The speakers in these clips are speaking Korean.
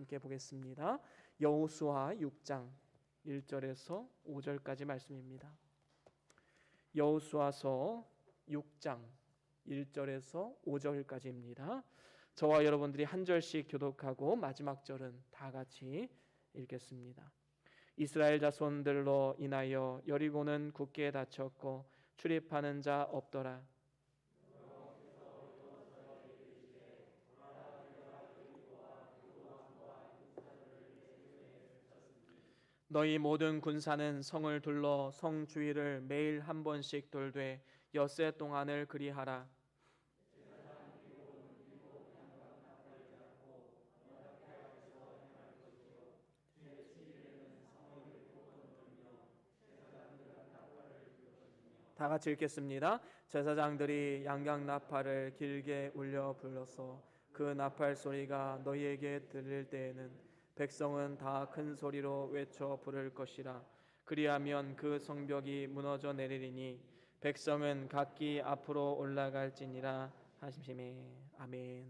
함께 보겠습니다. 여호수아 6장 1절에서 5절까지 말씀입니다. 여호수아서 6장 1절에서 5절까지입니다. 저와 여러분들이 한 절씩 교독하고 마지막 절은 다 같이 읽겠습니다. 이스라엘 자손들로 인하여 여리고는 굳게 닫혔고 출입하는 자 없더라. 너희 모든 군사는 성을 둘러 성 주위를 매일 한 번씩 돌되 엿새 동안을 그리하라. 다 같이 읽겠습니다. 제사장들이 양강나팔을 길게 울려 불러서 그 나팔 소리가 너희에게 들릴 때에는 백성은 다 큰 소리로 외쳐 부를 것이라. 그리하면 그 성벽이 무너져 내리리니 백성은 각기 앞으로 올라갈지니라 하심심에. 아멘.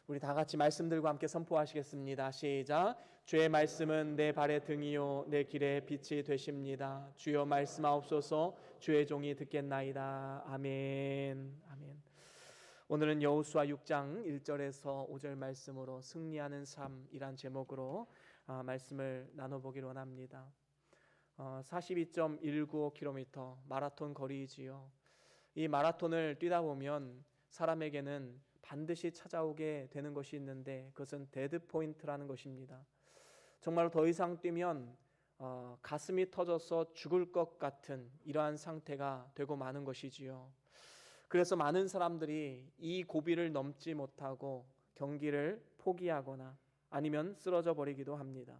우리 다 같이 말씀들과 함께 선포하시겠습니다. 시작. 주의 말씀은 내 발의 등이요 내 길의 빛이 되십니다. 주여 말씀하옵소서. 주의 종이 듣겠나이다. 아멘. 아멘. 오늘은 여호수아 6장 1절에서 5절 말씀으로 승리하는 삶이란 제목으로 말씀을 나눠보기로 원합니다. 42.195km 마라톤 거리이지요. 이 마라톤을 뛰다 보면 사람에게는 반드시 찾아오게 되는 것이 있는데 그것은 데드 포인트라는 것입니다. 정말 더 이상 뛰면 가슴이 터져서 죽을 것 같은 이러한 상태가 되고 마는 것이지요. 그래서 많은 사람들이 이 고비를 넘지 못하고 경기를 포기하거나 아니면 쓰러져 버리기도 합니다.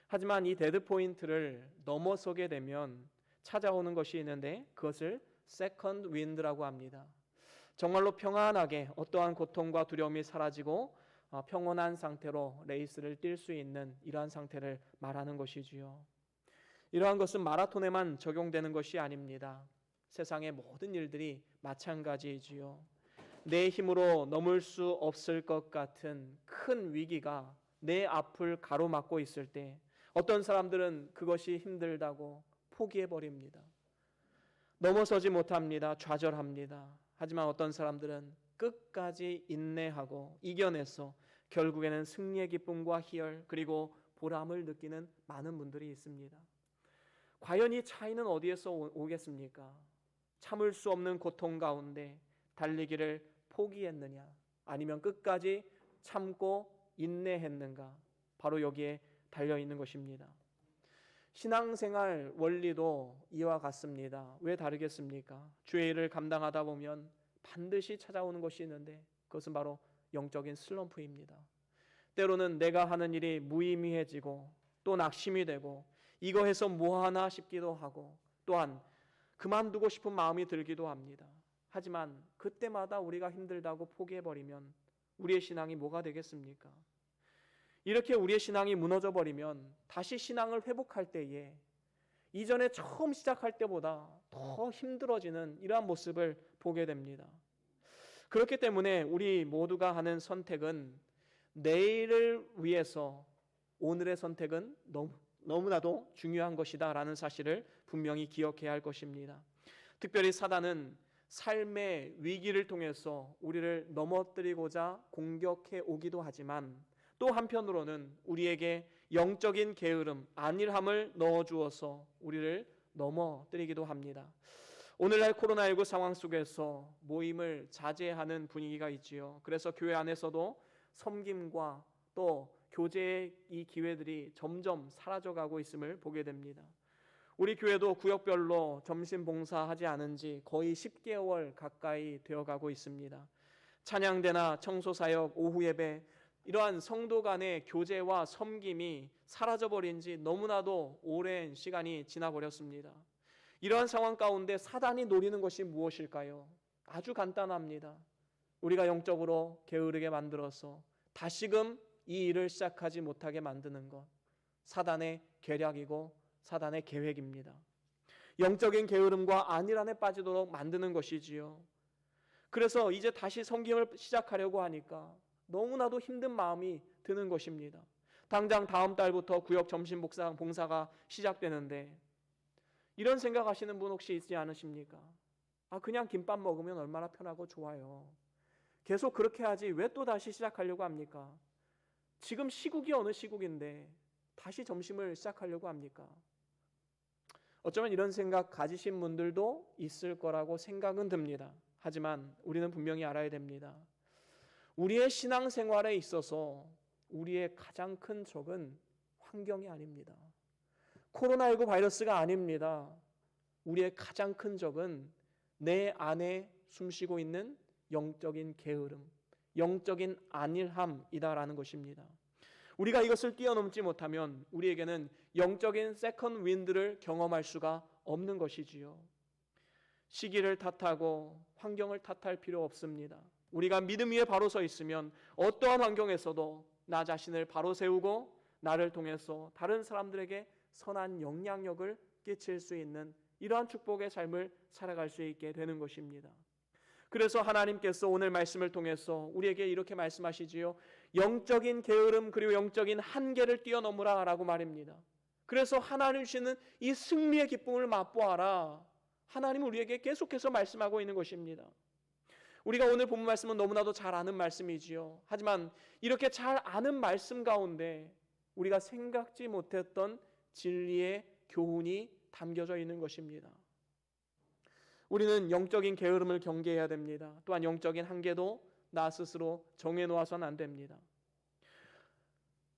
하지만 이 데드 포인트를 넘어서게 되면 찾아오는 것이 있는데 그것을 세컨드 윈드라고 합니다. 정말로 평안하게 어떠한 고통과 두려움이 사라지고 평온한 상태로 레이스를 뛸 수 있는 이러한 상태를 말하는 것이지요. 이러한 것은 마라톤에만 적용되는 것이 아닙니다. 세상의 모든 일들이 마찬가지이지요. 내 힘으로 넘을 수 없을 것 같은 큰 위기가 내 앞을 가로막고 있을 때 어떤 사람들은 그것이 힘들다고 포기해버립니다. 넘어서지 못합니다. 좌절합니다. 하지만 어떤 사람들은 끝까지 인내하고 이겨내서 결국에는 승리의 기쁨과 희열 그리고 보람을 느끼는 많은 분들이 있습니다. 과연 이 차이는 어디에서 오겠습니까? 참을 수 없는 고통 가운데 달리기를 포기했느냐 아니면 끝까지 참고 인내했는가, 바로 여기에 달려있는 것입니다. 신앙생활 원리도 이와 같습니다. 왜 다르겠습니까? 주의 일을 감당하다 보면 반드시 찾아오는 것이 있는데 그것은 바로 영적인 슬럼프입니다. 때로는 내가 하는 일이 무의미해지고 또 낙심이 되고 이거 해서 뭐하나 싶기도 하고 또한 그만두고 싶은 마음이 들기도 합니다. 하지만 그때마다 우리가 힘들다고 포기해버리면 우리의 신앙이 뭐가 되겠습니까? 이렇게 우리의 신앙이 무너져버리면 다시 신앙을 회복할 때에 이전에 처음 시작할 때보다 더 힘들어지는 이러한 모습을 보게 됩니다. 그렇기 때문에 우리 모두가 하는 선택은 내일을 위해서 오늘의 선택은 너무나도 중요한 것이다 라는 사실을 분명히 기억해야 할 것입니다. 특별히 사단은 삶의 위기를 통해서 우리를 넘어뜨리고자 공격해 오기도 하지만 또 한편으로는 우리에게 영적인 게으름, 안일함을 넣어주어서 우리를 넘어뜨리기도 합니다. 오늘날 코로나19 상황 속에서 모임을 자제하는 분위기가 있지요. 그래서 교회 안에서도 섬김과 또 교제의 이 기회들이 점점 사라져가고 있음을 보게 됩니다. 우리 교회도 구역별로 점심 봉사하지 않은 지 거의 10개월 가까이 되어가고 있습니다. 찬양대나 청소사역, 오후 예배 이러한 성도 간의 교제와 섬김이 사라져버린 지 너무나도 오랜 시간이 지나버렸습니다. 이러한 상황 가운데 사단이 노리는 것이 무엇일까요? 아주 간단합니다. 우리가 영적으로 게으르게 만들어서 다시금 이 일을 시작하지 못하게 만드는 것, 사단의 계략이고 사단의 계획입니다. 영적인 게으름과 안일함에 빠지도록 만드는 것이지요. 그래서 이제 다시 섬김을 시작하려고 하니까 너무나도 힘든 마음이 드는 것입니다. 당장 다음 달부터 구역 점심 봉사가 시작되는데 이런 생각하시는 분 혹시 있지 않으십니까? 그냥 김밥 먹으면 얼마나 편하고 좋아요. 계속 그렇게 하지 왜 또 다시 시작하려고 합니까? 지금 시국이 어느 시국인데 다시 점심을 시작하려고 합니까? 어쩌면 이런 생각 가지신 분들도 있을 거라고 생각은 듭니다. 하지만 우리는 분명히 알아야 됩니다. 우리의 신앙생활에 있어서 우리의 가장 큰 적은 환경이 아닙니다. 코로나19 바이러스가 아닙니다. 우리의 가장 큰 적은 내 안에 숨쉬고 있는 영적인 게으름, 영적인 안일함이다라는 것입니다. 우리가 이것을 뛰어넘지 못하면 우리에게는 영적인 세컨드 윈드를 경험할 수가 없는 것이지요. 시기를 탓하고 환경을 탓할 필요 없습니다. 우리가 믿음 위에 바로 서 있으면 어떠한 환경에서도 나 자신을 바로 세우고 나를 통해서 다른 사람들에게 선한 영향력을 끼칠 수 있는 이러한 축복의 삶을 살아갈 수 있게 되는 것입니다. 그래서 하나님께서 오늘 말씀을 통해서 우리에게 이렇게 말씀하시지요. 영적인 게으름 그리고 영적인 한계를 뛰어넘으라 라고 말입니다. 그래서 하나님 주시는 이 승리의 기쁨을 맛보아라. 하나님은 우리에게 계속해서 말씀하고 있는 것입니다. 우리가 오늘 본 말씀은 너무나도 잘 아는 말씀이지요. 하지만 이렇게 잘 아는 말씀 가운데 우리가 생각지 못했던 진리의 교훈이 담겨져 있는 것입니다. 우리는 영적인 게으름을 경계해야 됩니다. 또한 영적인 한계도 나 스스로 정해놓아서는 안 됩니다.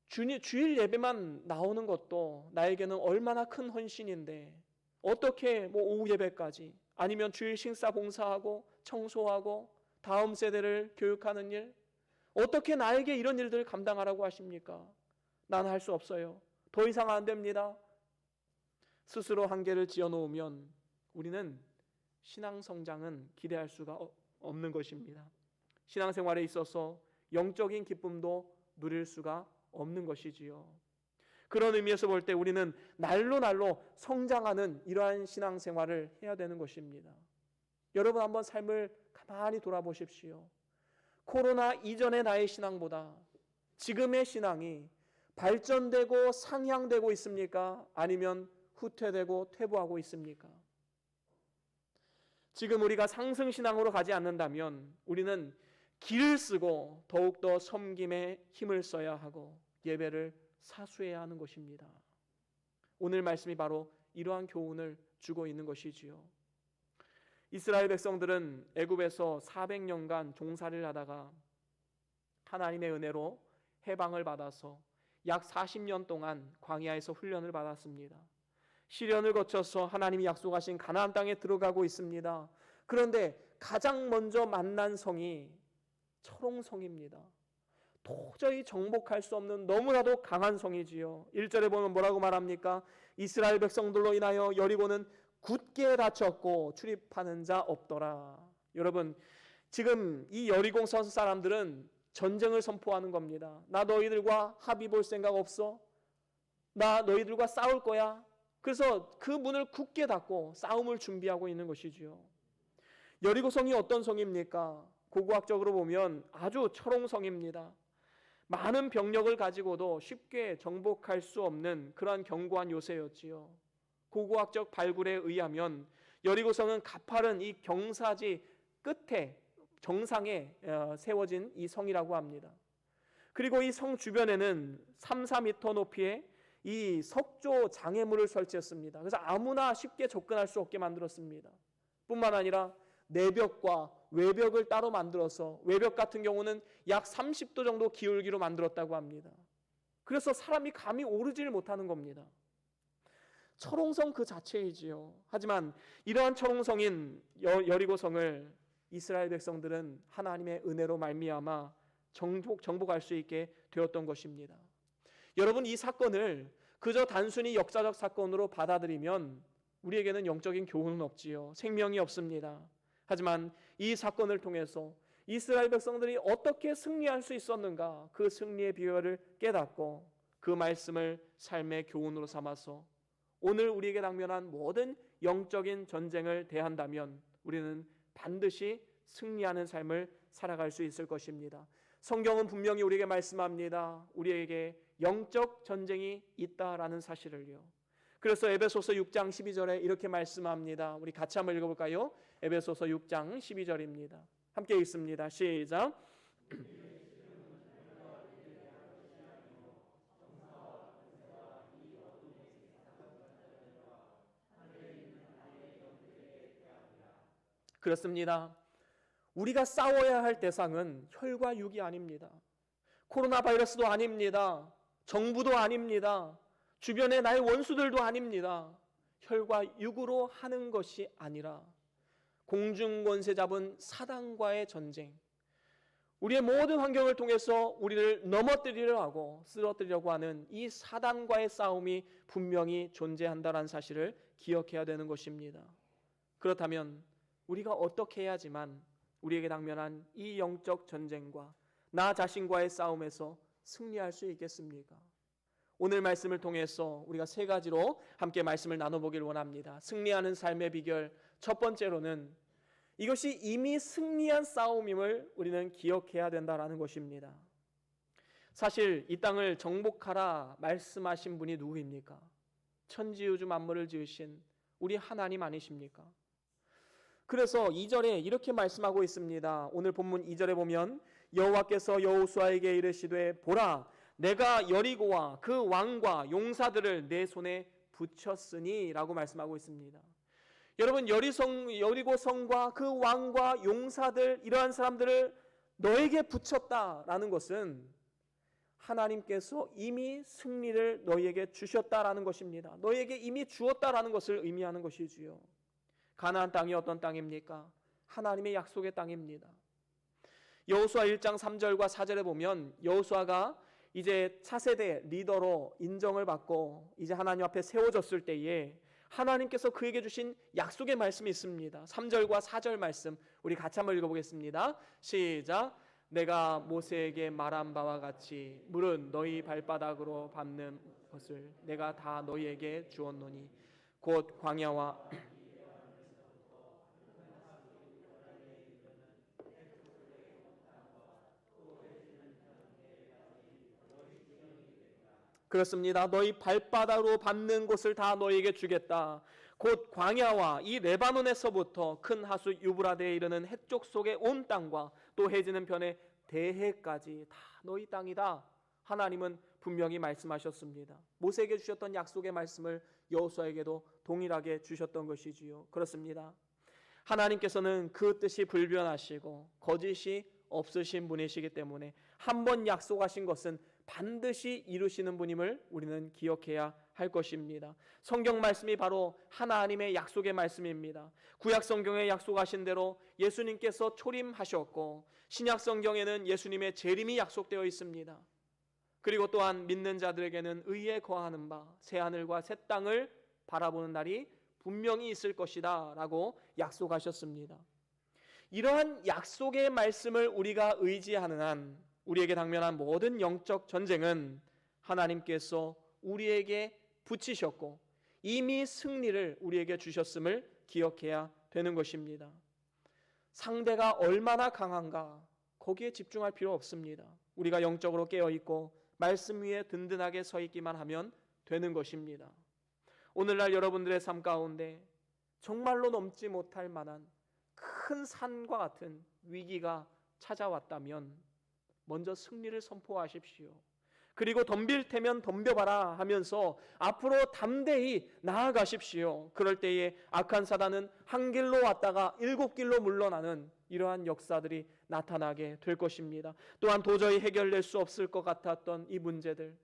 주일 예배만 나오는 것도 나에게는 얼마나 큰 헌신인데 어떻게 오후 예배까지 아니면 주일 식사 봉사하고 청소하고 다음 세대를 교육하는 일 어떻게 나에게 이런 일들을 감당하라고 하십니까? 난 할 수 없어요. 더 이상 안 됩니다. 스스로 한계를 지어놓으면 우리는 신앙 성장은 기대할 수가 없는 것입니다. 신앙생활에 있어서 영적인 기쁨도 누릴 수가 없는 것이지요. 그런 의미에서 볼 때 우리는 날로 성장하는 이러한 신앙생활을 해야 되는 것입니다. 여러분 한번 삶을 가만히 돌아보십시오. 코로나 이전의 나의 신앙보다 지금의 신앙이 발전되고 상향되고 있습니까? 아니면 후퇴되고 퇴보하고 있습니까? 지금 우리가 상승신앙으로 가지 않는다면 우리는 길을 쓰고 더욱더 섬김에 힘을 써야 하고 예배를 사수해야 하는 것입니다. 오늘 말씀이 바로 이러한 교훈을 주고 있는 것이지요. 이스라엘 백성들은 애굽에서 400년간 종살이를 하다가 하나님의 은혜로 해방을 받아서 약 40년 동안 광야에서 훈련을 받았습니다. 시련을 거쳐서 하나님이 약속하신 가나안 땅에 들어가고 있습니다. 그런데 가장 먼저 만난 성이 철옹성입니다. 도저히 정복할 수 없는 너무나도 강한 성이지요. 1절에 보면 뭐라고 말합니까? 이스라엘 백성들로 인하여 여리고는 굳게 닫혔고 출입하는 자 없더라. 여러분 지금 이 여리고 성 사람들은 전쟁을 선포하는 겁니다. 나 너희들과 합의 볼 생각 없어? 나 너희들과 싸울 거야? 그래서 그 문을 굳게 닫고 싸움을 준비하고 있는 것이지요. 여리고성이 어떤 성입니까? 고고학적으로 보면 아주 철옹성입니다. 많은 병력을 가지고도 쉽게 정복할 수 없는 그러한 견고한 요새였지요. 고고학적 발굴에 의하면 여리고성은 가파른 이 경사지 끝에 정상에 세워진 이 성이라고 합니다. 그리고 이 성 주변에는 3-4m 높이의 이 석조 장애물을 설치했습니다. 그래서 아무나 쉽게 접근할 수 없게 만들었습니다. 뿐만 아니라 내벽과 외벽을 따로 만들어서 외벽 같은 경우는 약 30도 정도 기울기로 만들었다고 합니다. 그래서 사람이 감히 오르지를 못하는 겁니다. 철옹성 그 자체이지요. 하지만 이러한 철옹성인 여리고성을 이스라엘 백성들은 하나님의 은혜로 말미암아 정복할 수 있게 되었던 것입니다. 여러분 이 사건을 그저 단순히 역사적 사건으로 받아들이면 우리에게는 영적인 교훈은 없지요. 생명이 없습니다. 하지만 이 사건을 통해서 이스라엘 백성들이 어떻게 승리할 수 있었는가 그 승리의 비결을 깨닫고 그 말씀을 삶의 교훈으로 삼아서 오늘 우리에게 당면한 모든 영적인 전쟁을 대한다면 우리는 반드시 승리하는 삶을 살아갈 수 있을 것입니다. 성경은 분명히 우리에게 말씀합니다. 우리에게 영적 전쟁이 있다라는 사실을요. 그래서 에베소서 6장 12절에 이렇게 말씀합니다. 우리 같이 한번 읽어볼까요? 에베소서 6장 12절입니다. 함께 읽습니다. 시작. 그렇습니다. 우리가 싸워야 할 대상은 혈과 육이 아닙니다. 코로나 바이러스도 아닙니다. 정부도 아닙니다. 주변의 나의 원수들도 아닙니다. 혈과 육으로 하는 것이 아니라 공중 권세 잡은 사단과의 전쟁, 우리의 모든 환경을 통해서 우리를 넘어뜨리려 하고 쓰러뜨리려고 하는 이 사단과의 싸움이 분명히 존재한다는 사실을 기억해야 되는 것입니다. 그렇다면 우리가 어떻게 해야지만 우리에게 당면한 이 영적 전쟁과 나 자신과의 싸움에서 승리할 수 있겠습니까? 오늘 말씀을 통해서 우리가 세 가지로 함께 말씀을 나눠보기를 원합니다. 승리하는 삶의 비결, 첫 번째로는 이것이 이미 승리한 싸움임을 우리는 기억해야 된다는 것입니다. 사실 이 땅을 정복하라 말씀하신 분이 누구입니까? 천지우주 만물을 지으신 우리 하나님 아니십니까? 그래서 2절에 이렇게 말씀하고 있습니다. 오늘 본문 2절에 보면 여호와께서 여호수아에게 이르시되 보라 내가 여리고와 그 왕과 용사들을 내 손에 붙였으니 라고 말씀하고 있습니다. 여러분, 여리고 성과 그 왕과 용사들, 이러한 사람들을 너에게 붙였다라는 것은 하나님께서 이미 승리를 너희에게 주셨다라는 것입니다. 너희에게 이미 주었다라는 것을 의미하는 것이지요. 가나안 땅이 어떤 땅입니까? 하나님의 약속의 땅입니다. 여호수아 1장 3절과 4절에 보면 여호수아가 이제 차세대 리더로 인정을 받고 이제 하나님 앞에 세워졌을 때에 하나님께서 그에게 주신 약속의 말씀이 있습니다. 3절과 4절 말씀 우리 같이 한번 읽어보겠습니다. 시작. 내가 모세에게 말한 바와 같이 물은 너희 발바닥으로 밟는 것을 내가 다 너희에게 주었노니 곧 광야와 그렇습니다. 너희 발바닥으로 밟는 곳을 다 너희에게 주겠다. 곧 광야와 이 레바논에서부터 큰 하수 유브라데에 이르는 해쪽 속의 온 땅과 또 해지는 편의 대해까지 다 너희 땅이다. 하나님은 분명히 말씀하셨습니다. 모세에게 주셨던 약속의 말씀을 여호수아에게도 동일하게 주셨던 것이지요. 그렇습니다. 하나님께서는 그 뜻이 불변하시고 거짓이 없으신 분이시기 때문에 한 번 약속하신 것은 반드시 이루시는 분임을 우리는 기억해야 할 것입니다. 성경 말씀이 바로 하나님의 약속의 말씀입니다. 구약 성경에 약속하신 대로 예수님께서 초림하셨고 신약 성경에는 예수님의 재림이 약속되어 있습니다. 그리고 또한 믿는 자들에게는 의에 거하는 바 새 하늘과 새 땅을 바라보는 날이 분명히 있을 것이다 라고 약속하셨습니다. 이러한 약속의 말씀을 우리가 의지하는 한 우리에게 당면한 모든 영적 전쟁은 하나님께서 우리에게 붙이셨고 이미 승리를 우리에게 주셨음을 기억해야 되는 것입니다. 상대가 얼마나 강한가 거기에 집중할 필요 없습니다. 우리가 영적으로 깨어있고 말씀 위에 든든하게 서 있기만 하면 되는 것입니다. 오늘날 여러분들의 삶 가운데 정말로 넘지 못할 만한 큰 산과 같은 위기가 찾아왔다면 먼저 승리를 선포하십시오. 그리고 덤빌 테면 덤벼봐라 하면서 앞으로 담대히 나아가십시오. 그럴 때에 악한 사단은 한 길로 왔다가 7길로 물러나는 이러한 역사들이 나타나게 될 것입니다. 또한 도저히 해결될 수 없을 것 같았던 이 문제들,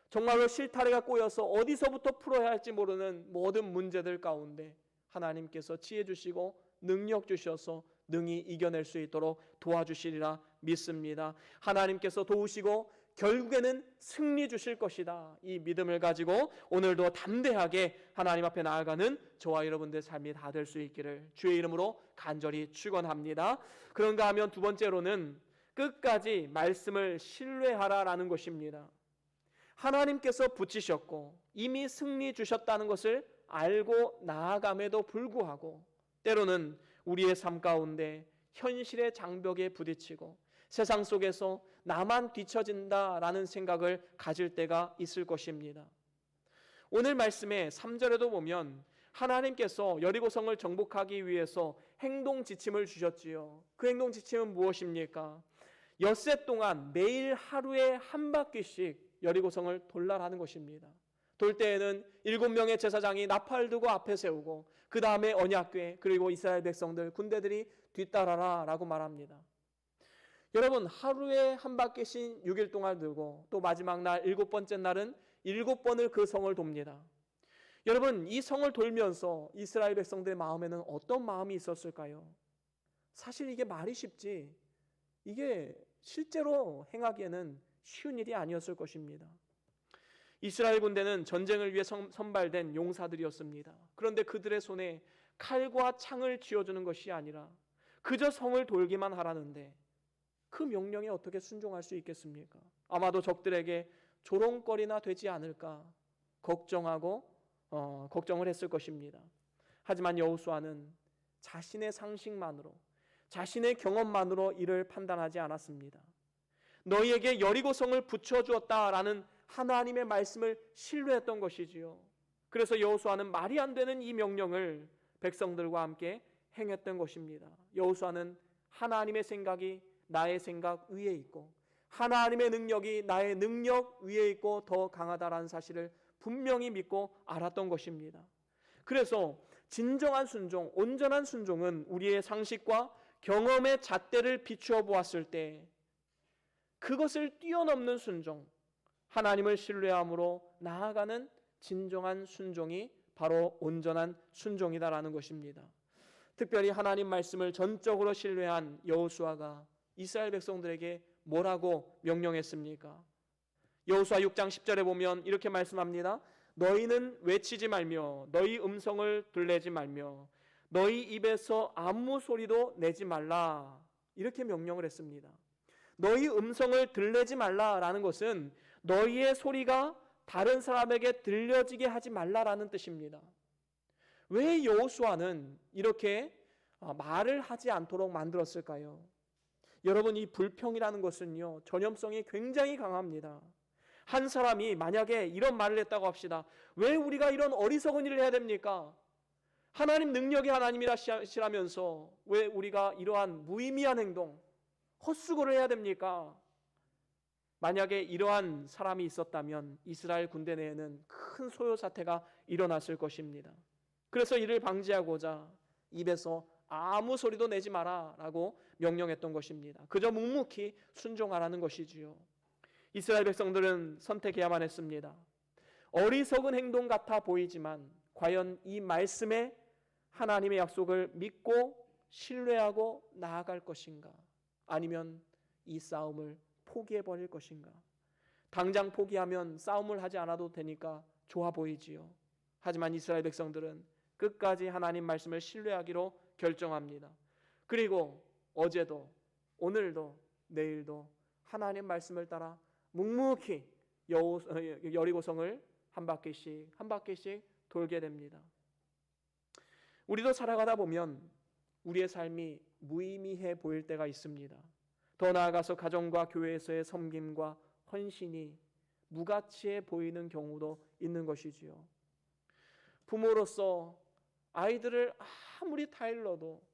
정말로 실타래가 꼬여서 어디서부터 풀어야 할지 모르는 모든 문제들 가운데 하나님께서 지혜 주시고 능력 주셔서 능히 이겨낼 수 있도록 도와주시리라 믿습니다. 하나님께서 도우시고 결국에는 승리 주실 것이다. 이 믿음을 가지고 오늘도 담대하게 하나님 앞에 나아가는 저와 여러분들의 삶이 다 될 수 있기를 주의 이름으로 간절히 축원합니다. 그런가 하면 두 번째로는 끝까지 말씀을 신뢰하라라는 것입니다. 하나님께서 붙이셨고 이미 승리 주셨다는 것을 알고 나아감에도 불구하고 때로는 우리의 삶 가운데 현실의 장벽에 부딪히고 세상 속에서 나만 뒤처진다라는 생각을 가질 때가 있을 것입니다. 오늘 말씀의 3절에도 보면 하나님께서 여리고성을 정복하기 위해서 행동 지침을 주셨지요. 그 행동 지침은 무엇입니까? 엿새 동안 매일 하루에 한 바퀴씩 여리고성을 돌라라는 것입니다. 돌 때에는 7명의 제사장이 나팔 두고 앞에 세우고 그 다음에 언약궤 그리고 이스라엘 백성들 군대들이 뒤따라라 라고 말합니다. 여러분, 하루에 한 바퀴씩 6일 동안 들고 또 마지막 날 7번째 날은 7번을 그 성을 돕니다. 여러분, 이 성을 돌면서 이스라엘 백성들의 마음에는 어떤 마음이 있었을까요? 사실 이게 말이 쉽지 이게 실제로 행하기에는 쉬운 일이 아니었을 것입니다. 이스라엘 군대는 전쟁을 위해 선발된 용사들이었습니다. 그런데 그들의 손에 칼과 창을 쥐어주는 것이 아니라 그저 성을 돌기만 하라는데 그 명령에 어떻게 순종할 수 있겠습니까? 아마도 적들에게 조롱거리나 되지 않을까 걱정을 했을 것입니다. 하지만 여호수아는 자신의 상식만으로 자신의 경험만으로 이를 판단하지 않았습니다. 너희에게 여리고성을 붙여주었다라는 하나님의 말씀을 신뢰했던 것이지요. 그래서 여호수아는 말이 안 되는 이 명령을 백성들과 함께 행했던 것입니다. 여호수아는 하나님의 생각이 나의 생각 위에 있고 하나님의 능력이 나의 능력 위에 있고 더 강하다라는 사실을 분명히 믿고 알았던 것입니다. 그래서 진정한 순종, 온전한 순종은 우리의 상식과 경험의 잣대를 비추어 보았을 때 그것을 뛰어넘는 순종, 하나님을 신뢰함으로 나아가는 진정한 순종이 바로 온전한 순종이다라는 것입니다. 특별히 하나님 말씀을 전적으로 신뢰한 여호수아가 이스라엘 백성들에게 뭐라고 명령했습니까? 여호수아 6장 10절에 보면 이렇게 말씀합니다. 너희는 외치지 말며 너희 음성을 들내지 말며 너희 입에서 아무 소리도 내지 말라 이렇게 명령을 했습니다. 너희 음성을 들내지 말라라는 것은 너희의 소리가 다른 사람에게 들려지게 하지 말라라는 뜻입니다. 왜 여호수아는 이렇게 말을 하지 않도록 만들었을까요? 여러분, 이 불평이라는 것은요 전염성이 굉장히 강합니다. 한 사람이 만약에 이런 말을 했다고 합시다. 왜 우리가 이런 어리석은 일을 해야 됩니까? 하나님 능력이 하나님이라시라면서 왜 우리가 이러한 무의미한 행동, 헛수고를 해야 됩니까? 만약에 이러한 사람이 있었다면 이스라엘 군대 내에는 큰 소요 사태가 일어났을 것입니다. 그래서 이를 방지하고자 입에서 아무 소리도 내지 마라 라고 명령했던 것입니다. 그저 묵묵히 순종하라는 것이지요. 이스라엘 백성들은 선택해야만 했습니다. 어리석은 행동 같아 보이지만 과연 이 말씀에 하나님의 약속을 믿고 신뢰하고 나아갈 것인가? 아니면 이 싸움을 포기해버릴 것인가? 당장 포기하면 싸움을 하지 않아도 되니까 좋아 보이지요. 하지만 이스라엘 백성들은 끝까지 하나님 말씀을 신뢰하기로 결정합니다. 그리고 어제도 오늘도 내일도 하나님 말씀을 따라 묵묵히 여리고성을 한 바퀴씩 돌게 됩니다. 우리도 살아가다 보면 우리의 삶이 무의미해 보일 때가 있습니다. 더 나아가서 가정과 교회에서의 섬김과 헌신이 무가치해 보이는 경우도 있는 것이지요. 부모로서 아이들을 아무리 타일러도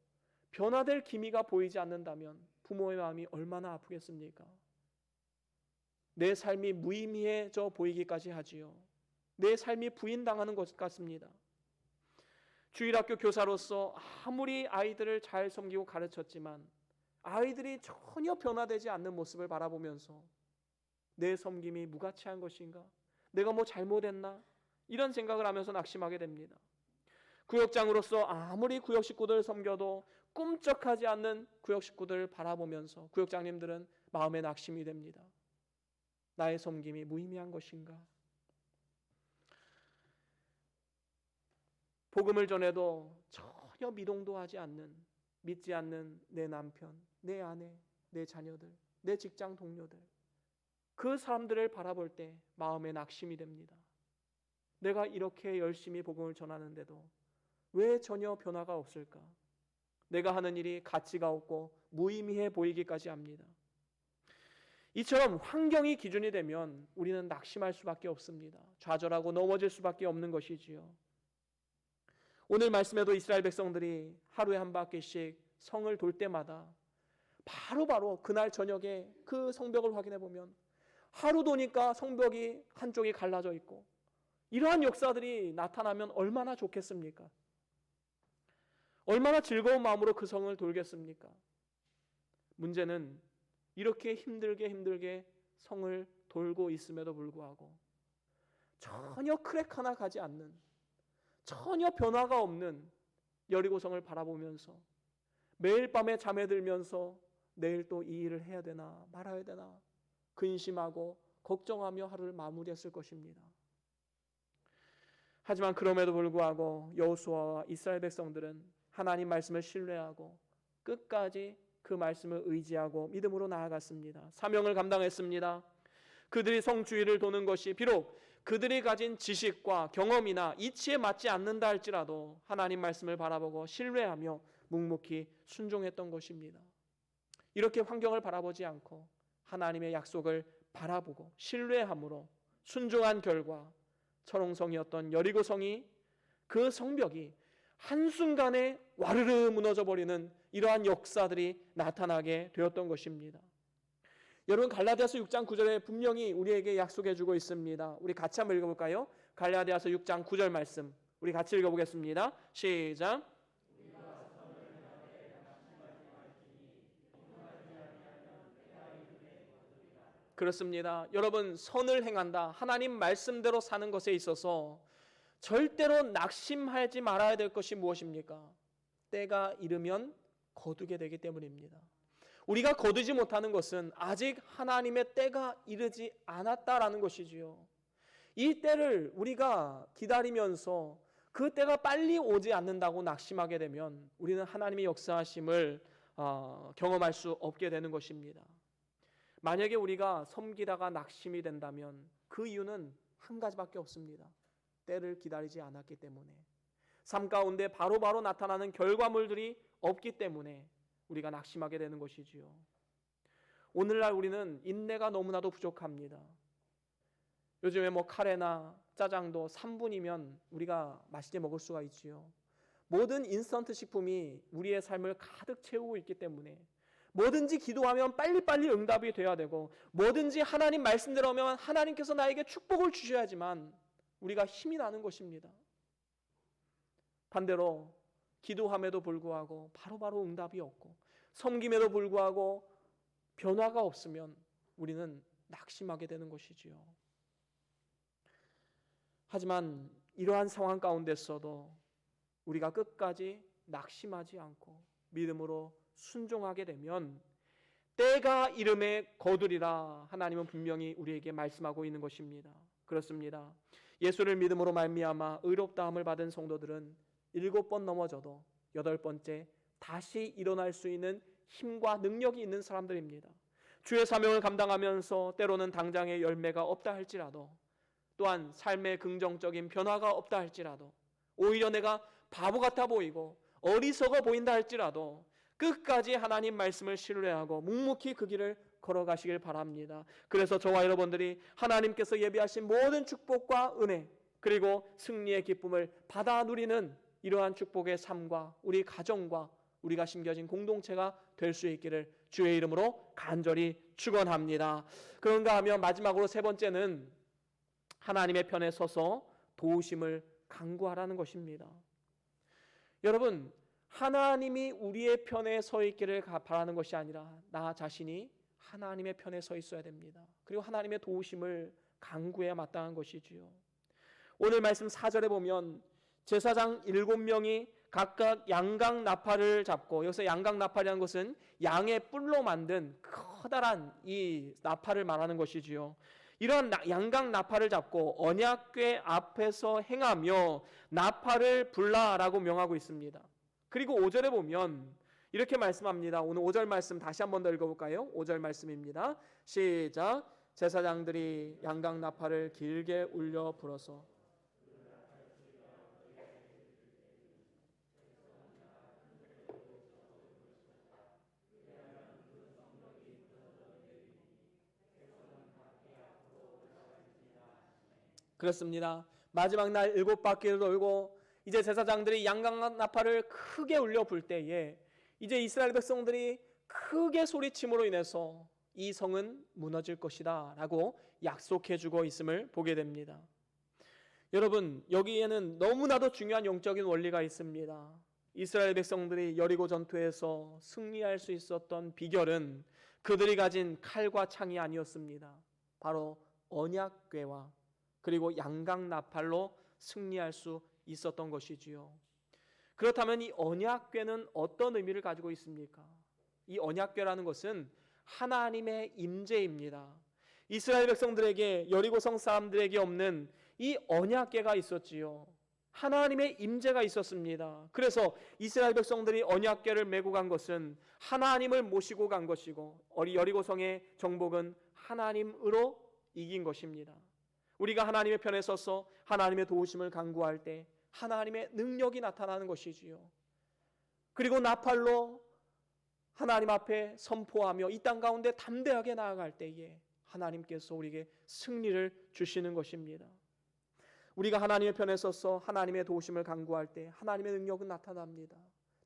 변화될 기미가 보이지 않는다면 부모의 마음이 얼마나 아프겠습니까? 내 삶이 무의미해져 보이기까지 하지요. 내 삶이 부인당하는 것 같습니다. 주일학교 교사로서 아무리 아이들을 잘 섬기고 가르쳤지만 아이들이 전혀 변화되지 않는 모습을 바라보면서 내 섬김이 무가치한 것인가? 내가 뭐 잘못했나? 이런 생각을 하면서 낙심하게 됩니다. 구역장으로서 아무리 구역 식구들 섬겨도 꿈쩍하지 않는 구역 식구들을 바라보면서 구역장님들은 마음에 낙심이 됩니다. 나의 섬김이 무의미한 것인가? 복음을 전해도 전혀 미동도 하지 않는, 믿지 않는 내 남편, 내 아내, 내 자녀들, 내 직장 동료들, 그 사람들을 바라볼 때 마음에 낙심이 됩니다. 내가 이렇게 열심히 복음을 전하는데도 왜 전혀 변화가 없을까? 내가 하는 일이 가치가 없고 무의미해 보이기까지 합니다. 이처럼 환경이 기준이 되면 우리는 낙심할 수밖에 없습니다. 좌절하고 넘어질 수밖에 없는 것이지요. 오늘 말씀에도 이스라엘 백성들이 하루에 한 바퀴씩 성을 돌 때마다 바로바로 그날 저녁에 그 성벽을 확인해 보면 하루 도니까 성벽이 한쪽이 갈라져 있고, 이러한 역사들이 나타나면 얼마나 좋겠습니까? 얼마나 즐거운 마음으로 그 성을 돌겠습니까? 문제는 이렇게 힘들게 성을 돌고 있음에도 불구하고 전혀 크랙 하나 가지 않는, 전혀 변화가 없는 여리고성을 바라보면서 매일 밤에 잠에 들면서 내일 또 이 일을 해야 되나 말아야 되나 근심하고 걱정하며 하루를 마무리했을 것입니다. 하지만 그럼에도 불구하고 여호수아와 이스라엘 백성들은 하나님 말씀을 신뢰하고 끝까지 그 말씀을 의지하고 믿음으로 나아갔습니다. 사명을 감당했습니다. 그들이 성 주위를 도는 것이 비록 그들이 가진 지식과 경험이나 이치에 맞지 않는다 할지라도 하나님 말씀을 바라보고 신뢰하며 묵묵히 순종했던 것입니다. 이렇게 환경을 바라보지 않고 하나님의 약속을 바라보고 신뢰함으로 순종한 결과 철옹성이었던 여리고성이, 그 성벽이 한순간에 와르르 무너져버리는 이러한 역사들이 나타나게 되었던 것입니다. 여러분, 갈라디아서 6장 9절에 분명히 우리에게 약속해주고 있습니다. 우리 같이 한번 읽어볼까요? 갈라디아서 6장 9절 말씀 우리 같이 읽어보겠습니다. 시작. 그렇습니다. 여러분, 선을 행한다, 하나님 말씀대로 사는 것에 있어서 절대로 낙심하지 말아야 될 것이 무엇입니까? 때가 이르면 거두게 되기 때문입니다. 우리가 거두지 못하는 것은 아직 하나님의 때가 이르지 않았다라는 것이지요. 이 때를 우리가 기다리면서 그 때가 빨리 오지 않는다고 낙심하게 되면 우리는 하나님의 역사하심을 경험할 수 없게 되는 것입니다. 만약에 우리가 섬기다가 낙심이 된다면 그 이유는 한 가지밖에 없습니다. 때를 기다리지 않았기 때문에, 삶 가운데 바로바로 나타나는 결과물들이 없기 때문에 우리가 낙심하게 되는 것이지요. 오늘날 우리는 인내가 너무나도 부족합니다. 요즘에 카레나 짜장도 3분이면 우리가 맛있게 먹을 수가 있지요. 모든 인스턴트 식품이 우리의 삶을 가득 채우고 있기 때문에 뭐든지 기도하면 빨리빨리 응답이 돼야 되고, 뭐든지 하나님 말씀대로 하면 하나님께서 나에게 축복을 주셔야지만 우리가 힘이 나는 것입니다. 반대로 기도함에도 불구하고 바로바로 응답이 없고, 섬김에도 불구하고 변화가 없으면 우리는 낙심하게 되는 것이지요. 하지만 이러한 상황 가운데서도 우리가 끝까지 낙심하지 않고 믿음으로 순종하게 되면 때가 이름에 거두리라 하나님은 분명히 우리에게 말씀하고 있는 것입니다. 그렇습니다. 예수를 믿음으로 말미암아 의롭다함을 받은 성도들은 7번 넘어져도 8번째 다시 일어날 수 있는 힘과 능력이 있는 사람들입니다. 주의 사명을 감당하면서 때로는 당장의 열매가 없다 할지라도, 또한 삶의 긍정적인 변화가 없다 할지라도, 오히려 내가 바보 같아 보이고 어리석어 보인다 할지라도 끝까지 하나님 말씀을 신뢰하고 묵묵히 그 길을 걸어가시길 바랍니다. 그래서 저와 여러분들이 하나님께서 예비하신 모든 축복과 은혜, 그리고 승리의 기쁨을 받아 누리는 이러한 축복의 삶과 우리 가정과 우리가 심겨진 공동체가 될 수 있기를 주의 이름으로 간절히 축원합니다. 그런가 하면 마지막으로 세 번째는 하나님의 편에 서서 도우심을 간구하라는 것입니다. 여러분, 하나님이 우리의 편에 서 있기를 바라는 것이 아니라 나 자신이 하나님의 편에 서 있어야 됩니다. 그리고 하나님의 도우심을 간구해야 마땅한 것이지요. 오늘 말씀 4절에 보면 제사장 7명이 각각 양각 나팔을 잡고, 여기서 양각 나팔이라는 것은 양의 뿔로 만든 커다란 이 나팔을 말하는 것이지요. 이런 양각 나팔을 잡고 언약궤 앞에서 행하며 나팔을 불라라고 명하고 있습니다. 그리고 5절에 보면 이렇게 말씀합니다. 오늘 5절 말씀 다시 한 번 더 읽어볼까요? 5절 말씀입니다. 시작. 제사장들이 양각 나팔을 길게 울려 불어서 그렇습니다. 마지막 날 7바퀴를 돌고 이제 제사장들이 양강 나팔을 크게 울려 불 때에 이제 이스라엘 백성들이 크게 소리침으로 인해서 이 성은 무너질 것이다 라고 약속해 주고 있음을 보게 됩니다. 여러분, 여기에는 너무나도 중요한 영적인 원리가 있습니다. 이스라엘 백성들이 여리고 전투에서 승리할 수 있었던 비결은 그들이 가진 칼과 창이 아니었습니다. 바로 언약궤와 그리고 양강 나팔로 승리할 수 있었던 것이지요. 그렇다면 이 언약궤는 어떤 의미를 가지고 있습니까? 이 언약궤라는 것은 하나님의 임재입니다. 이스라엘 백성들에게, 여리고성 사람들에게 없는 이 언약궤가 있었지요. 하나님의 임재가 있었습니다. 그래서 이스라엘 백성들이 언약궤를 메고 간 것은 하나님을 모시고 간 것이고, 여리고성의 정복은 하나님으로 이긴 것입니다. 우리가 하나님의 편에 서서 하나님의 도우심을 간구할 때 하나님의 능력이 나타나는 것이지요. 그리고 나팔로 하나님 앞에 선포하며 이 땅 가운데 담대하게 나아갈 때에 하나님께서 우리에게 승리를 주시는 것입니다. 우리가 하나님의 편에 서서 하나님의 도우심을 간구할 때 하나님의 능력은 나타납니다.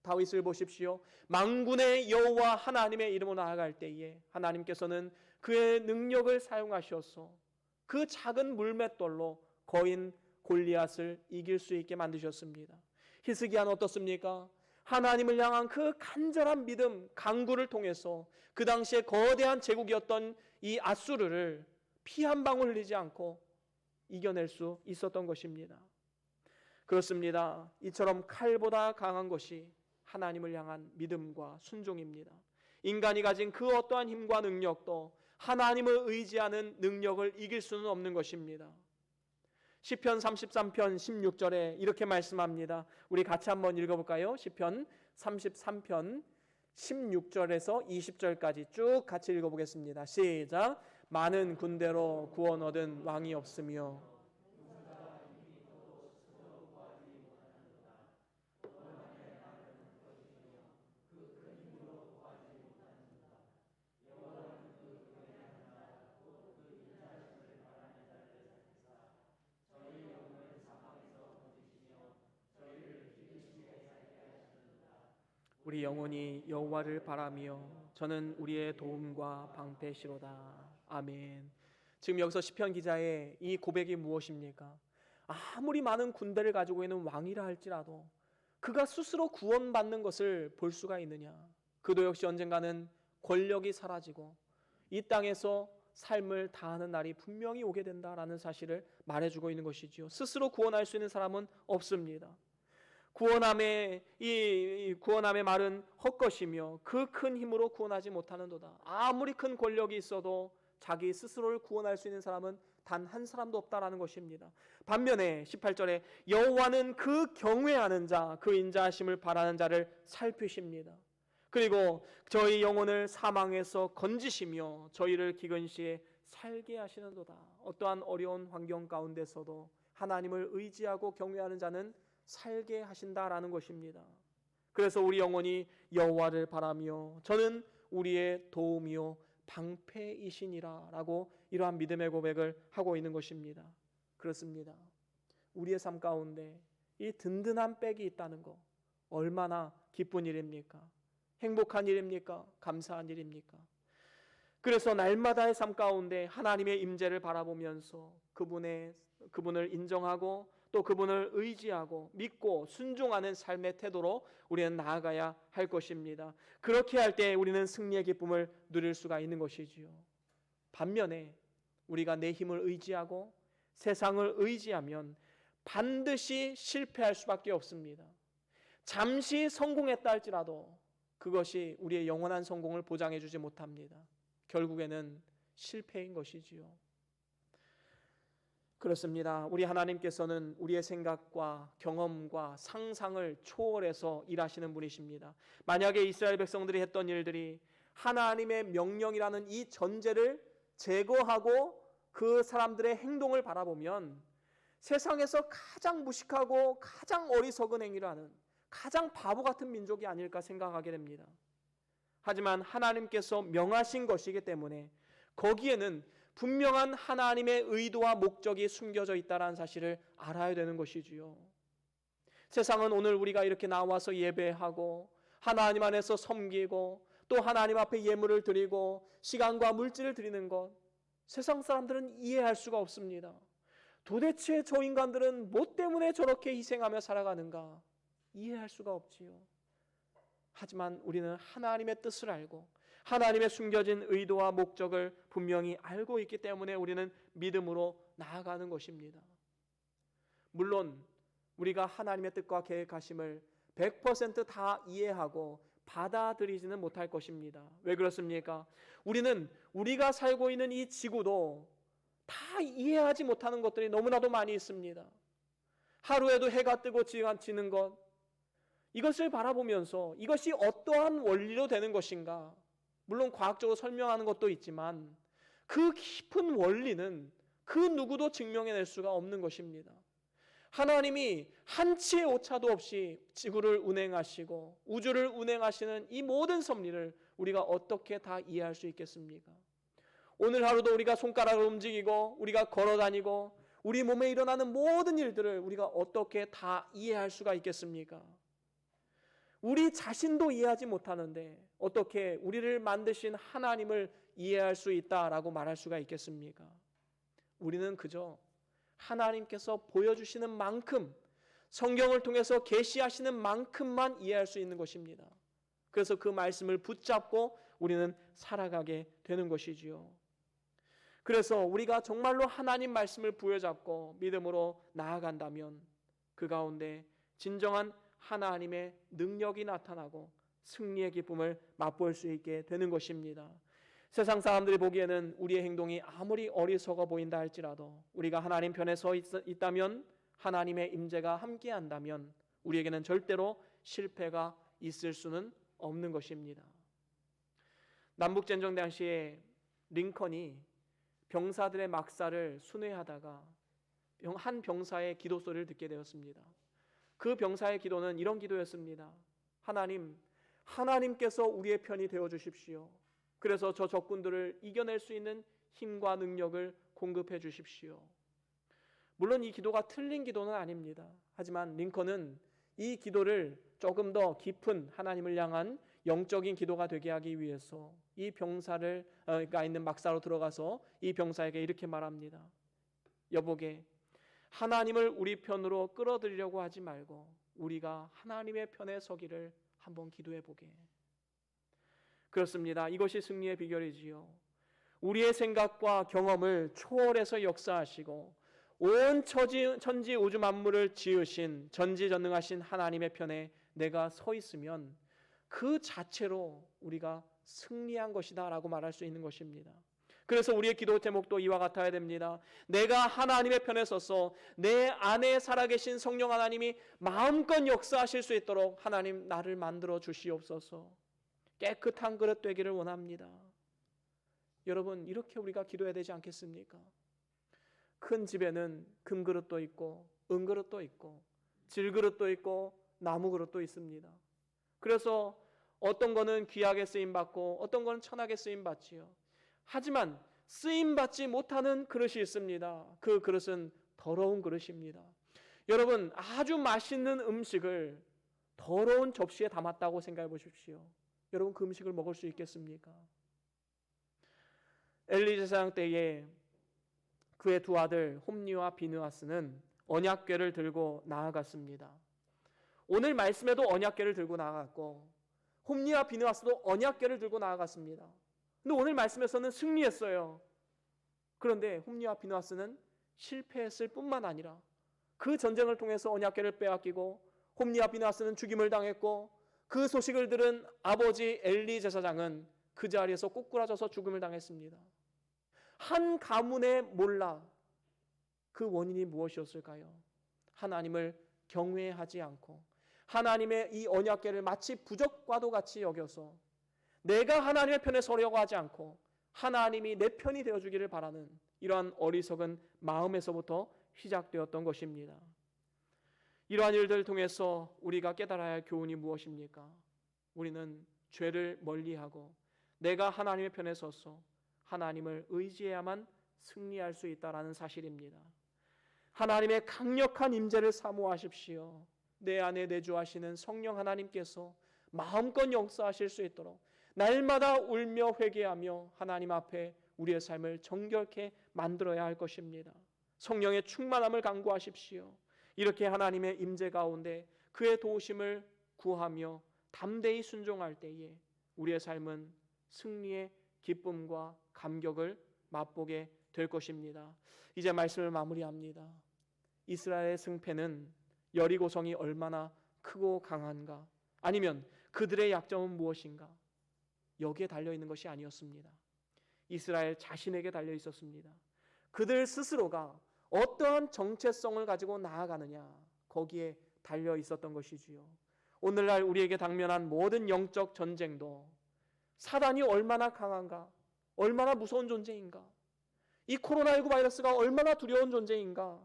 다윗을 보십시오. 만군의 여호와 하나님의 이름으로 나아갈 때에 하나님께서는 그의 능력을 사용하셔서 그 작은 물맷돌로 거인 골리앗을 이길 수 있게 만드셨습니다. 히스기야는 어떻습니까? 하나님을 향한 그 간절한 믿음, 간구를 통해서 그 당시에 거대한 제국이었던 이 아수르를 피 한 방울 흘리지 않고 이겨낼 수 있었던 것입니다. 그렇습니다. 이처럼 칼보다 강한 것이 하나님을 향한 믿음과 순종입니다. 인간이 가진 그 어떠한 힘과 능력도 하나님을 의지하는 능력을 이길 수는 없는 것입니다. 시편 33편 16절에 이렇게 말씀합니다. 우리 같이 한번 읽어볼까요? 시편 33편 16절에서 20절까지 쭉 같이 읽어보겠습니다. 시작. 많은 군대로 구원 얻은 왕이 없으며 우리 영혼이 여호와를 바라며 저는 우리의 도움과 방패시로다. 아멘. 지금 여기서 시편 기자의 이 고백이 무엇입니까? 아무리 많은 군대를 가지고 있는 왕이라 할지라도 그가 스스로 구원받는 것을 볼 수가 있느냐? 그도 역시 언젠가는 권력이 사라지고 이 땅에서 삶을 다하는 날이 분명히 오게 된다라는 사실을 말해주고 있는 것이지요. 스스로 구원할 수 있는 사람은 없습니다. 이 구원함의 말은 헛것이며 그 큰 힘으로 구원하지 못하는도다. 아무리 큰 권력이 있어도 자기 스스로를 구원할 수 있는 사람은 단 한 사람도 없다라는 것입니다. 반면에 18절에 여호와는 그 경외하는 자, 그 인자하심을 바라는 자를 살피십니다. 그리고 저희 영혼을 사망에서 건지시며 저희를 기근 시에 살게 하시는도다. 어떠한 어려운 환경 가운데서도 하나님을 의지하고 경외하는 자는 살게 하신다라는 것입니다. 그래서 우리 영혼이 여호와를 바라며 저는 우리의 도움이요 방패이시니라 라고 이러한 믿음의 고백을 하고 있는 것입니다. 그렇습니다. 우리의 삶 가운데 이 든든한 백이 있다는 것 얼마나 기쁜 일입니까? 행복한 일입니까? 감사한 일입니까? 그래서 날마다의 삶 가운데 하나님의 임재를 바라보면서 그분을 인정하고 또 그분을 의지하고 믿고 순종하는 삶의 태도로 우리는 나아가야 할 것입니다. 그렇게 할 때 우리는 승리의 기쁨을 누릴 수가 있는 것이지요. 반면에 우리가 내 힘을 의지하고 세상을 의지하면 반드시 실패할 수밖에 없습니다. 잠시 성공했다 할지라도 그것이 우리의 영원한 성공을 보장해 주지 못합니다. 결국에는 실패인 것이지요. 그렇습니다. 우리 하나님께서는 우리의 생각과 경험과 상상을 초월해서 일하시는 분이십니다. 만약에 이스라엘 백성들이 했던 일들이 하나님의 명령이라는 이 전제를 제거하고 그 사람들의 행동을 바라보면 세상에서 가장 무식하고 가장 어리석은 행위를 하는 가장 바보 같은 민족이 아닐까 생각하게 됩니다. 하지만 하나님께서 명하신 것이기 때문에 거기에는 분명한 하나님의 의도와 목적이 숨겨져 있다는 사실을 알아야 되는 것이지요. 세상은 오늘 우리가 이렇게 나와서 예배하고 하나님 안에서 섬기고 또 하나님 앞에 예물을 드리고 시간과 물질을 드리는 것, 세상 사람들은 이해할 수가 없습니다. 도대체 저 인간들은 뭐 때문에 저렇게 희생하며 살아가는가 이해할 수가 없지요. 하지만 우리는 하나님의 뜻을 알고 하나님의 숨겨진 의도와 목적을 분명히 알고 있기 때문에 우리는 믿음으로 나아가는 것입니다. 물론 우리가 하나님의 뜻과 계획하심을 100% 다 이해하고 받아들이지는 못할 것입니다. 왜 그렇습니까? 우리는 우리가 살고 있는 이 지구도 다 이해하지 못하는 것들이 너무나도 많이 있습니다. 하루에도 해가 뜨고 지는 것, 이것을 바라보면서 이것이 어떠한 원리로 되는 것인가, 물론 과학적으로 설명하는 것도 있지만 그 깊은 원리는 그 누구도 증명해낼 수가 없는 것입니다. 하나님이 한치의 오차도 없이 지구를 운행하시고 우주를 운행하시는 이 모든 섭리를 우리가 어떻게 다 이해할 수 있겠습니까? 오늘 하루도 우리가 손가락을 움직이고 우리가 걸어다니고 우리 몸에 일어나는 모든 일들을 우리가 어떻게 다 이해할 수가 있겠습니까? 우리 자신도 이해하지 못하는데 어떻게 우리를 만드신 하나님을 이해할 수 있다라고 말할 수가 있겠습니까? 우리는 그저 하나님께서 보여주시는 만큼, 성경을 통해서 계시하시는 만큼만 이해할 수 있는 것입니다. 그래서 그 말씀을 붙잡고 우리는 살아가게 되는 것이지요. 그래서 우리가 정말로 하나님 말씀을 부여잡고 믿음으로 나아간다면 그 가운데 진정한 하나님의 능력이 나타나고 승리의 기쁨을 맛볼 수 있게 되는 것입니다. 세상 사람들이 보기에는 우리의 행동이 아무리 어리석어 보인다 할지라도 우리가 하나님 편에 서 있다면, 하나님의 임재가 함께한다면 우리에게는 절대로 실패가 있을 수는 없는 것입니다. 남북전쟁 당시에 링컨이 병사들의 막사를 순회하다가 한 병사의 기도 소리를 듣게 되었습니다. 그 병사의 기도는 이런 기도였습니다. 하나님께서 우리의 편이 되어 주십시오. 그래서 저 적군들을 이겨낼 수 있는 힘과 능력을 공급해 주십시오. 물론 이 기도가 틀린 기도는 아닙니다. 하지만 링컨은 이 기도를 조금 더 깊은 하나님을 향한 영적인 기도가 되게 하기 위해서 이 병사가 있는 막사로 들어가서 이 병사에게 이렇게 말합니다. 여보게, 하나님을 우리 편으로 끌어들이려고 하지 말고 우리가 하나님의 편에 서기를 한번 기도해 보게. 그렇습니다. 이것이 승리의 비결이지요. 우리의 생각과 경험을 초월해서 역사하시고 온 천지 우주 만물을 지으신 전지전능하신 하나님의 편에 내가 서 있으면 그 자체로 우리가 승리한 것이다 라고 말할 수 있는 것입니다. 그래서 우리의 기도 제목도 이와 같아야 됩니다. 내가 하나님의 편에 서서 내 안에 살아계신 성령 하나님이 마음껏 역사하실 수 있도록 하나님 나를 만들어 주시옵소서. 깨끗한 그릇 되기를 원합니다. 여러분, 이렇게 우리가 기도해야 되지 않겠습니까? 큰 집에는 금그릇도 있고 은그릇도 있고 질그릇도 있고 나무그릇도 있습니다. 그래서 어떤 거는 귀하게 쓰임받고 어떤 거는 천하게 쓰임받지요. 하지만 쓰임받지 못하는 그릇이 있습니다. 그 그릇은 더러운 그릇입니다. 여러분, 아주 맛있는 음식을 더러운 접시에 담았다고 생각해 보십시오. 여러분, 그 음식을 먹을 수 있겠습니까? 엘리 제사장 때에 그의 두 아들 홈니와 비느하스는 언약궤를 들고 나아갔습니다. 오늘 말씀에도 언약궤를 들고 나아갔고 홈니와 비느하스도 언약궤를 들고 나아갔습니다. 근데 오늘 말씀에서는 승리했어요. 그런데 홈니와 비느하스는 실패했을 뿐만 아니라 그 전쟁을 통해서 언약궤를 빼앗기고 홈니와 비느하스는 죽임을 당했고 그 소식을 들은 아버지 엘리 제사장은 그 자리에서 꼬꾸라져서 죽음을 당했습니다. 한 가문에 몰라 그 원인이 무엇이었을까요? 하나님을 경외하지 않고 하나님의 이 언약궤를 마치 부적과도 같이 여겨서 내가 하나님의 편에 서려고 하지 않고 하나님이 내 편이 되어주기를 바라는 이러한 어리석은 마음에서부터 시작되었던 것입니다. 이러한 일들을 통해서 우리가 깨달아야 할 교훈이 무엇입니까? 우리는 죄를 멀리하고 내가 하나님의 편에 서서 하나님을 의지해야만 승리할 수 있다라는 사실입니다. 하나님의 강력한 임재를 사모하십시오. 내 안에 내주하시는 성령 하나님께서 마음껏 역사하실 수 있도록 날마다 울며 회개하며 하나님 앞에 우리의 삶을 정결케 만들어야 할 것입니다. 성령의 충만함을 간구하십시오. 이렇게 하나님의 임재 가운데 그의 도우심을 구하며 담대히 순종할 때에 우리의 삶은 승리의 기쁨과 감격을 맛보게 될 것입니다. 이제 말씀을 마무리합니다. 이스라엘의 승패는 여리고성이 얼마나 크고 강한가, 아니면 그들의 약점은 무엇인가, 여기에 달려있는 것이 아니었습니다. 이스라엘 자신에게 달려 있었습니다. 그들 스스로가 어떠한 정체성을 가지고 나아가느냐, 거기에 달려 있었던 것이지요. 오늘날 우리에게 당면한 모든 영적 전쟁도 사단이 얼마나 강한가, 얼마나 무서운 존재인가, 이 코로나19 바이러스가 얼마나 두려운 존재인가,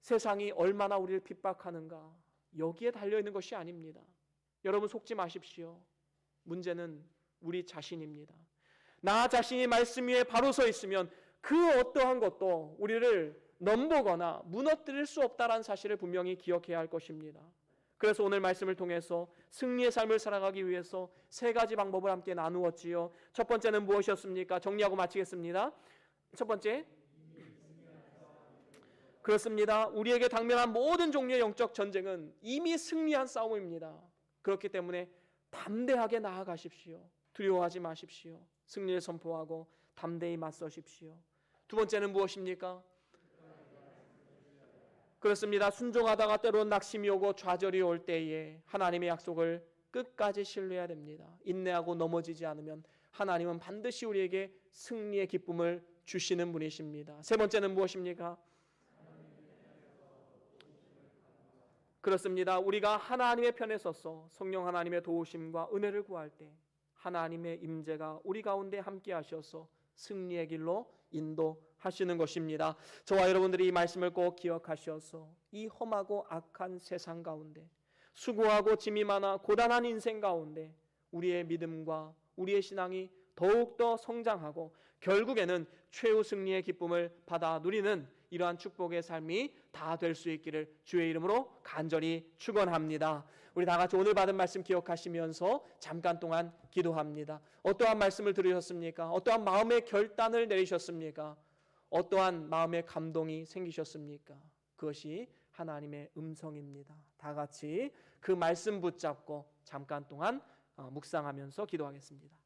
세상이 얼마나 우리를 핍박하는가, 여기에 달려있는 것이 아닙니다. 여러분 속지 마십시오. 문제는 우리 자신입니다. 나 자신이 말씀 위에 바로 서 있으면 그 어떠한 것도 우리를 넘보거나 무너뜨릴 수 없다는 사실을 분명히 기억해야 할 것입니다. 그래서 오늘 말씀을 통해서 승리의 삶을 살아가기 위해서 세 가지 방법을 함께 나누었지요. 첫 번째는 무엇이었습니까? 정리하고 마치겠습니다. 첫 번째, 그렇습니다. 우리에게 당면한 모든 종류의 영적 전쟁은 이미 승리한 싸움입니다. 그렇기 때문에 담대하게 나아가십시오. 두려워하지 마십시오. 승리를 선포하고 담대히 맞서십시오. 두 번째는 무엇입니까? 그렇습니다. 순종하다가 때로는 낙심이 오고 좌절이 올 때에 하나님의 약속을 끝까지 신뢰해야 됩니다. 인내하고 넘어지지 않으면 하나님은 반드시 우리에게 승리의 기쁨을 주시는 분이십니다. 세 번째는 무엇입니까? 그렇습니다. 우리가 하나님의 편에 서서 성령 하나님의 도우심과 은혜를 구할 때 하나님의 임재가 우리 가운데 함께 하셔서 승리의 길로 인도하시는 것입니다. 저와 여러분들이 이 말씀을 꼭 기억하셔서 이 험하고 악한 세상 가운데, 수고하고 짐이 많아 고단한 인생 가운데 우리의 믿음과 우리의 신앙이 더욱더 성장하고 결국에는 최후 승리의 기쁨을 받아 누리는 이러한 축복의 삶이 다 될 수 있기를 주의 이름으로 간절히 축원합니다. 우리 다 같이 오늘 받은 말씀 기억하시면서 잠깐 동안 기도합니다. 어떠한 말씀을 들으셨습니까? 어떠한 마음의 결단을 내리셨습니까? 어떠한 마음의 감동이 생기셨습니까? 그것이 하나님의 음성입니다. 다 같이 그 말씀 붙잡고 잠깐 동안 묵상하면서 기도하겠습니다.